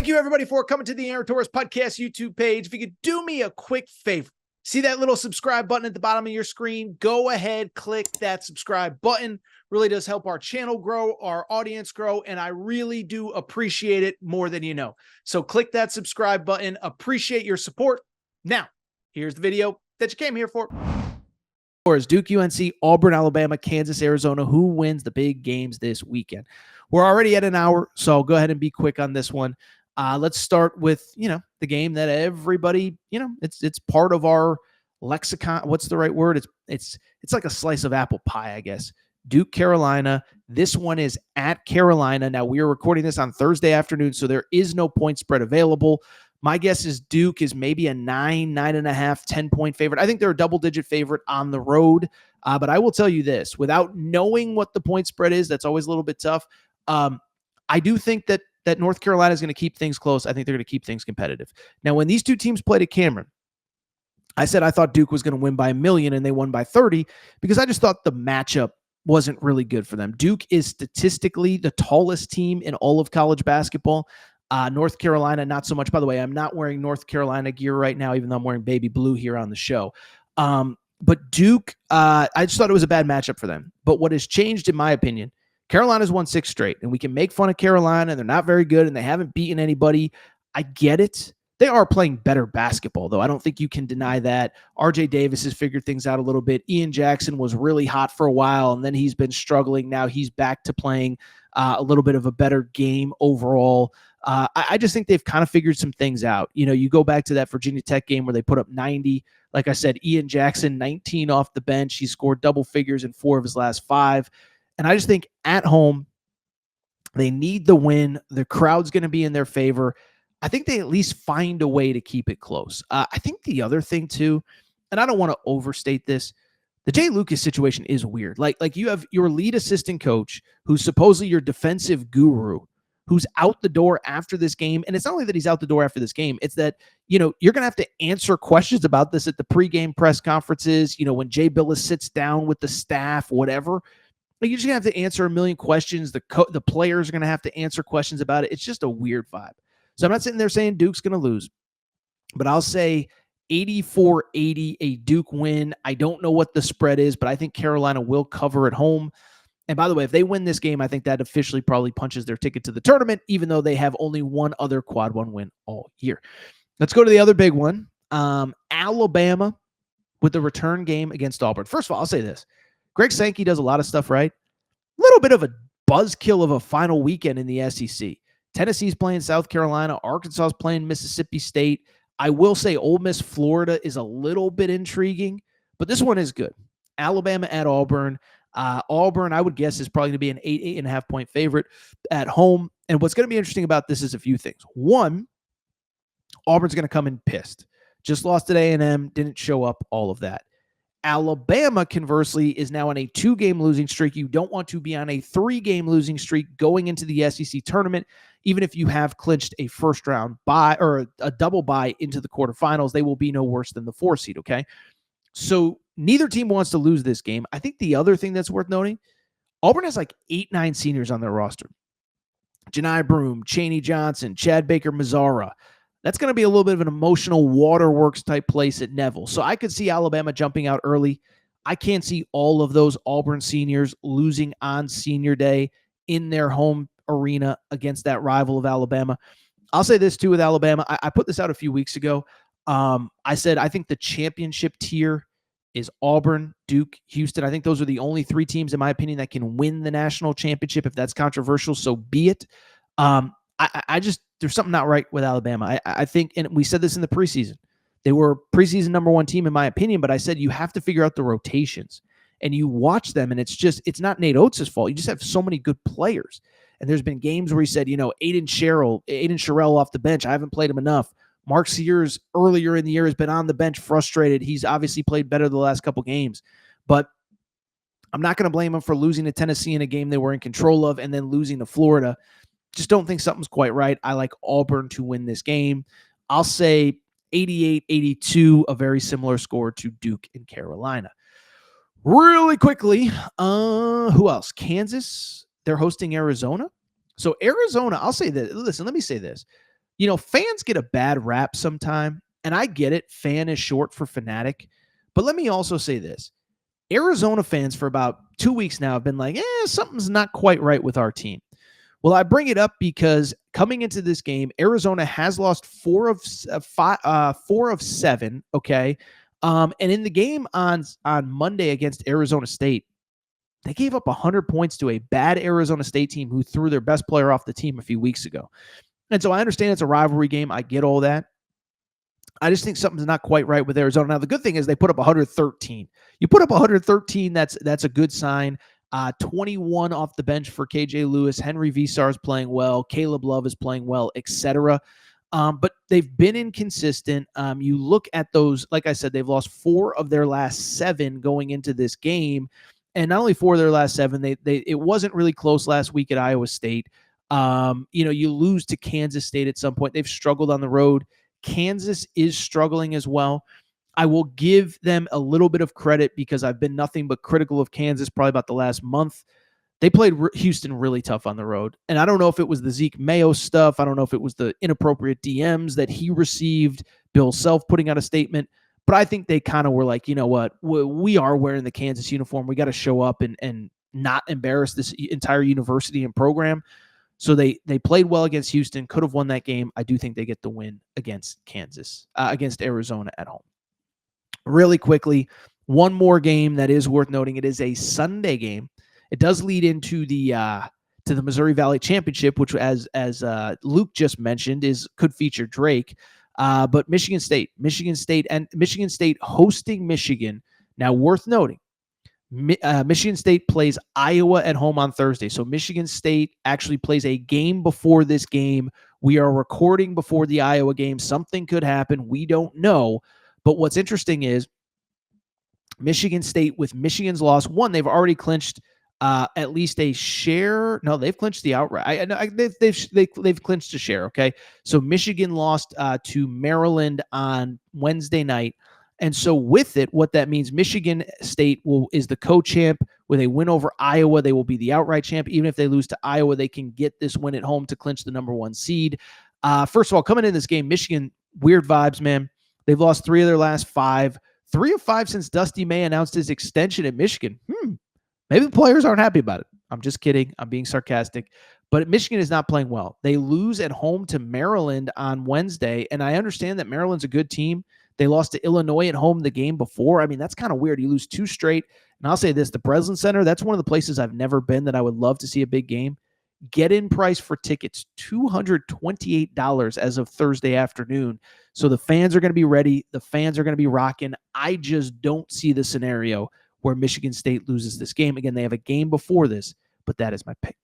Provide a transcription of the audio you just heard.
Thank you, everybody, for coming to the Aaron Torres Podcast YouTube page. If you could do me a quick favor, see that little subscribe button at the bottom of your screen? Go ahead, click that subscribe button. Really does help our channel grow, our audience grow, and I really do appreciate it more than you know. So click that subscribe button. Appreciate your support. Now, here's the video that you came here for. Duke, UNC, Auburn, Alabama, Kansas, Arizona. Who wins the big games this weekend? We're already at an hour, so I'll go ahead and be quick on this one. Let's start with, the game that everybody, it's part of our lexicon. What's the right word? It's like a slice of apple pie, I guess. Duke, Carolina. This one is at Carolina. Now, we are recording this on Thursday afternoon, so there is no point spread available. My guess is Duke is maybe a 9.5, 10-point favorite. I think they're a double-digit favorite on the road. But I will tell you this, without knowing what the point spread is, that's always a little bit tough. I do think that North Carolina is going to keep things close. I think they're going to keep things competitive. Now, when these two teams played at Cameron, I said I thought Duke was going to win by 1 million, and they won by 30 because I just thought the matchup wasn't really good for them. Duke is statistically the tallest team in all of college basketball. North Carolina, not so much. By the way, I'm not wearing North Carolina gear right now, even though I'm wearing baby blue here on the show. But Duke, I just thought it was a bad matchup for them. But what has changed, in my opinion, Carolina's won 6 straight, and we can make fun of Carolina, and they're not very good, and they haven't beaten anybody. I get it. They are playing better basketball, though. I don't think you can deny that. RJ Davis has figured things out a little bit. Ian Jackson was really hot for a while, and then he's been struggling. Now he's back to playing a little bit of a better game overall. I just think they've kind of figured some things out. You go back to that Virginia Tech game where they put up 90. Like I said, Ian Jackson, 19 off the bench. He scored double figures in 4 of his last 5. And I just think at home, they need the win. The crowd's going to be in their favor. I think they at least find a way to keep it close. I think the other thing, too, and I don't want to overstate this, the Jay Lucas situation is weird. Like you have your lead assistant coach, who's supposedly your defensive guru, who's out the door after this game. And it's not only that he's out the door after this game, it's that, you're going to have to answer questions about this at the pregame press conferences, when Jay Billis sits down with the staff, whatever. You're just going to have to answer a million questions. The players are going to have to answer questions about it. It's just a weird vibe. So I'm not sitting there saying Duke's going to lose, but I'll say 84-80, a Duke win. I don't know what the spread is, but I think Carolina will cover at home. And by the way, if they win this game, I think that officially probably punches their ticket to the tournament, even though they have only one other quad one win all year. Let's go to the other big one. Alabama with the return game against Auburn. First of all, I'll say this. Greg Sankey does a lot of stuff right. A little bit of a buzzkill of a final weekend in the SEC. Tennessee's playing South Carolina. Arkansas's playing Mississippi State. I will say Ole Miss, Florida is a little bit intriguing, but this one is good. Alabama at Auburn. Auburn, I would guess, is probably going to be an 8.5 point favorite at home. And what's going to be interesting about this is a few things. One, Auburn's going to come in pissed. Just lost at A&M, didn't show up, all of that. Alabama, conversely, is now on a 2-game losing streak. You don't want to be on a 3-game losing streak going into the SEC tournament. Even if you have clinched a first-round bye or a double bye into the quarterfinals, they will be no worse than the 4 seed, okay? So neither team wants to lose this game. I think the other thing that's worth noting, Auburn has like 8-9 seniors on their roster. Janai Broome, Chaney Johnson, Chad Baker-Mazzara. That's going to be a little bit of an emotional waterworks type place at Neville. So I could see Alabama jumping out early. I can't see all of those Auburn seniors losing on senior day in their home arena against that rival of Alabama. I'll say this too with Alabama. I put this out a few weeks ago. I said I think the championship tier is Auburn, Duke, Houston. I think those are the only 3 teams, in my opinion, that can win the national championship. If that's controversial, so be it. I just, there's something not right with Alabama. I think, and we said this in the preseason, they were preseason number 1 team in my opinion, but I said you have to figure out the rotations, and you watch them, and it's not Nate Oates' fault. You just have so many good players. And there's been games where he said, Aiden Sherrill off the bench, I haven't played him enough. Mark Sears earlier in the year has been on the bench frustrated. He's obviously played better the last couple games, but I'm not going to blame him for losing to Tennessee in a game they were in control of and then losing to Florida. Just don't think something's quite right. I like Auburn to win this game. I'll say 88-82, a very similar score to Duke and Carolina. Really quickly, who else? Kansas, they're hosting Arizona. So Arizona, I'll say this. Listen, let me say this. fans get a bad rap sometime, and I get it. Fan is short for fanatic. But let me also say this. Arizona fans for about 2 weeks now have been like, something's not quite right with our team. Well, I bring it up because coming into this game, Arizona has lost 4 of 7. Okay. And in the game on Monday against Arizona State, they gave up 100 points to a bad Arizona State team who threw their best player off the team a few weeks ago. And so I understand it's a rivalry game. I get all that. I just think something's not quite right with Arizona. Now, the good thing is they put up 113. You put up 113, that's a good sign. 21 off the bench for KJ Lewis. Henry Visar is playing well. Caleb Love is playing well, etc. But they've been inconsistent. You look at those, like I said, they've lost 4 of their last 7 going into this game. And not only 4 of their last 7, it wasn't really close last week at Iowa State. You lose to Kansas State at some point. They've struggled on the road. Kansas is struggling as well. I will give them a little bit of credit because I've been nothing but critical of Kansas probably about the last month. They played Houston really tough on the road. And I don't know if it was the Zeke Mayo stuff. I don't know if it was the inappropriate DMs that he received, Bill Self putting out a statement. But I think they kind of were like, you know what? We are wearing the Kansas uniform. We got to show up and not embarrass this entire university and program. So they played well against Houston, could have won that game. I do think they get the win against against Arizona at home. Really quickly, one more game that is worth noting. It is a Sunday game. It does lead into the Missouri Valley Championship, which, as Luke just mentioned, could feature Drake. But Michigan State hosting Michigan. Now, worth noting, Michigan State plays Iowa at home on Thursday. So Michigan State actually plays a game before this game. We are recording before the Iowa game. Something could happen. We don't know. But what's interesting is Michigan State, with Michigan's loss, they've already clinched at least a share. No, they've clinched the outright. They've clinched a share. Okay, so Michigan lost to Maryland on Wednesday night. And so with it, what that means, Michigan State is the co-champ. With a win over Iowa, they will be the outright champ. Even if they lose to Iowa, they can get this win at home to clinch the number 1 seed. First of all, coming in this game, Michigan, weird vibes, man. They've lost 3 of their last 5. 3 of 5 since Dusty May announced his extension at Michigan. Maybe the players aren't happy about it. I'm just kidding. I'm being sarcastic. But Michigan is not playing well. They lose at home to Maryland on Wednesday, and I understand that Maryland's a good team. They lost to Illinois at home the game before. I mean, that's kind of weird. You lose 2 straight. And I'll say this, the Breslin Center, that's one of the places I've never been that I would love to see a big game. Get-in price for tickets, $228 as of Thursday afternoon. So the fans are going to be ready. The fans are going to be rocking. I just don't see the scenario where Michigan State loses this game. Again, they have a game before this, but that is my pick.